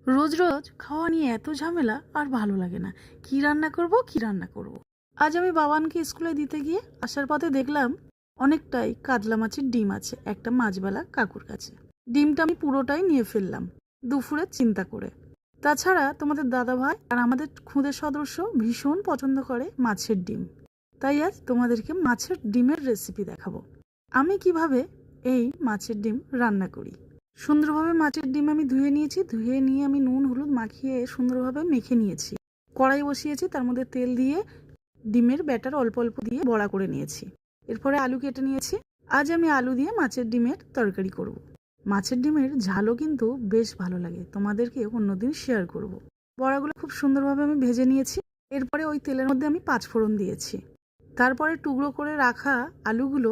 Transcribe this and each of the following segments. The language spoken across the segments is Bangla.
রোজ রোজ খাওয়া নিয়ে এত ঝামেলা আর ভালো লাগে না। কি রান্না করব। আজ আমি বাবানকে স্কুলে দিতে গিয়ে আসার পথে দেখলাম অনেকটাই কাতলা মাছের ডিম আছে একটা মাছবালা কাকুর কাছে। ডিমটা আমি পুরোটাই নিয়ে ফেললাম দুপুরে চিন্তা করে। তাছাড়া তোমাদের দাদা ভাই আর আমাদের খুদে সদস্য ভীষণ পছন্দ করে মাছের ডিম। তাই আজ তোমাদেরকে মাছের ডিমের রেসিপি দেখাবো। আমি কিভাবে এই মাছের ডিম রান্না করি। সুন্দরভাবে মাছের ডিম আমি ধুয়ে নিয়েছি। ধুয়ে নিয়ে আমি নুন হলুদ মাখিয়ে সুন্দরভাবে মেখে নিয়েছি। কড়াই বসিয়েছি, তার মধ্যে তেল দিয়ে ডিমের ব্যাটার অল্প অল্প দিয়ে বড়া করে নিয়েছি। এরপরে আলু কেটে নিয়েছি। আজ আমি আলু দিয়ে মাছের ডিমের তরকারি করব। মাছের ডিমের ঝালও কিন্তু বেশ ভালো লাগে, তোমাদেরকে অন্যদিন শেয়ার করব। বড়াগুলো খুব সুন্দরভাবে আমি ভেজে নিয়েছি। এরপরে ওই তেলের মধ্যে আমি 5 ফোড়ন দিয়েছি। তারপরে টুকরো করে রাখা আলুগুলো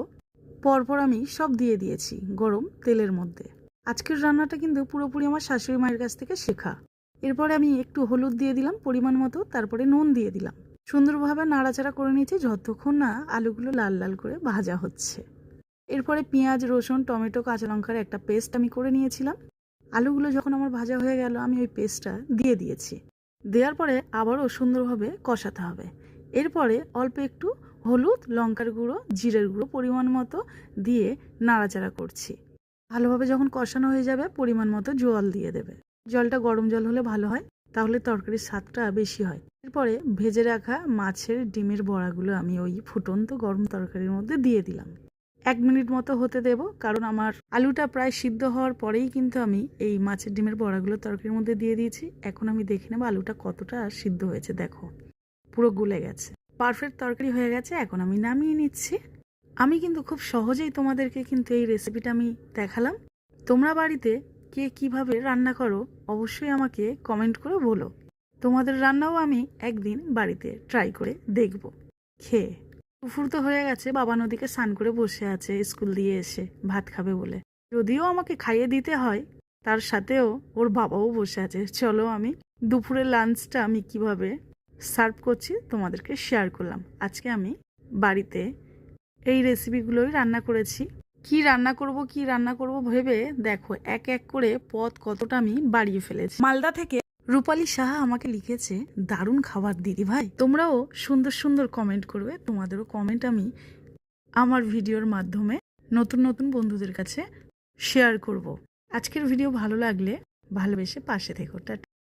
পরপর আমি সব দিয়ে দিয়েছি গরম তেলের মধ্যে। আজকের রান্নাটা কিন্তু পুরোপুরি আমার শাশুড়ি মায়ের কাছ থেকে শেখা। এরপরে আমি একটু হলুদ দিয়ে দিলাম পরিমাণ মতো, তারপরে নুন দিয়ে দিলাম। সুন্দরভাবে নাড়াচাড়া করে নিয়েছি যতক্ষণ না আলুগুলো লাল লাল করে ভাজা হচ্ছে। এরপরে পেঁয়াজ রসুন টমেটো কাঁচা লঙ্কার একটা পেস্ট আমি করে নিয়েছিলাম। আলুগুলো যখন আমার ভাজা হয়ে গেল আমি ওই পেস্টটা দিয়ে দিয়েছি। দেওয়ার পরে আবারও সুন্দরভাবে কষাতে হবে। এরপরে অল্প একটু হলুদ লঙ্কার গুঁড়ো জিরের গুঁড়ো পরিমাণ মতো দিয়ে নাড়াচাড়া করছি। ভালোভাবে যখন কষানো হয়ে যাবে পরিমাণ মতো জল দিয়ে দেবে। জলটা গরম জল হলে ভালো হয়, তাহলে তরকারির স্বাদটা বেশি হয়। এরপরে ভেজে রাখা মাছের ডিমের বড়াগুলো আমি ওই ফুটন্ত গরম তরকারির মধ্যে দিয়ে দিলাম। 1 মিনিট মতো হতে দেব, কারণ আমার আলুটা প্রায় সিদ্ধ হওয়ার পরেই কিন্তু আমি এই মাছের ডিমের বড়াগুলো তরকারির মধ্যে দিয়ে দিয়েছি। এখন আমি দেখে নেব আলুটা কতটা সিদ্ধ হয়েছে। দেখো পুরো গলে গেছে, পারফেক্ট তরকারি হয়ে গেছে। এখন আমি নামিয়ে নিচ্ছি। আমি কিন্তু খুব সহজেই তোমাদেরকে কিন্তু এই রেসিপিটা আমি দেখালাম। তোমরা বাড়িতে কে কিভাবে রান্না করো অবশ্যই আমাকে কমেন্ট করে বলো। তোমাদের রান্নাও আমি একদিন বাড়িতে ট্রাই করে দেখব খেয়ে। দুপুর তো হয়ে গেছে, বাবা নদীকে স্নান করে বসে আছে স্কুল দিয়ে এসে ভাত খাবে বলে। যদিও আমাকে খাইয়ে দিতে হয়, তার সাথেও ওর বাবাও বসে আছে। চলো আমি দুপুরের লাঞ্চটা আমি কিভাবে সার্ভ করছি তোমাদেরকে শেয়ার করলাম। আজকে আমি বাড়িতে এই রেসিপিগুলোই রান্না করেছি। কি রান্না করব ভেবে দেখো এক এক করে পদ কতটা আমি বাড়িয়ে ফেলেছি। মালদা থেকে রূপালী সাহা আমাকে লিখেছে, দারুণ খাবার দিদি ভাই। তোমরাও সুন্দর সুন্দর কমেন্ট করবে, তোমাদেরও কমেন্ট আমি আমার ভিডিওর মাধ্যমে নতুন নতুন বন্ধুদের কাছে শেয়ার করব। আজকের ভিডিও ভালো লাগলে ভালোবেসে পাশে থেকো।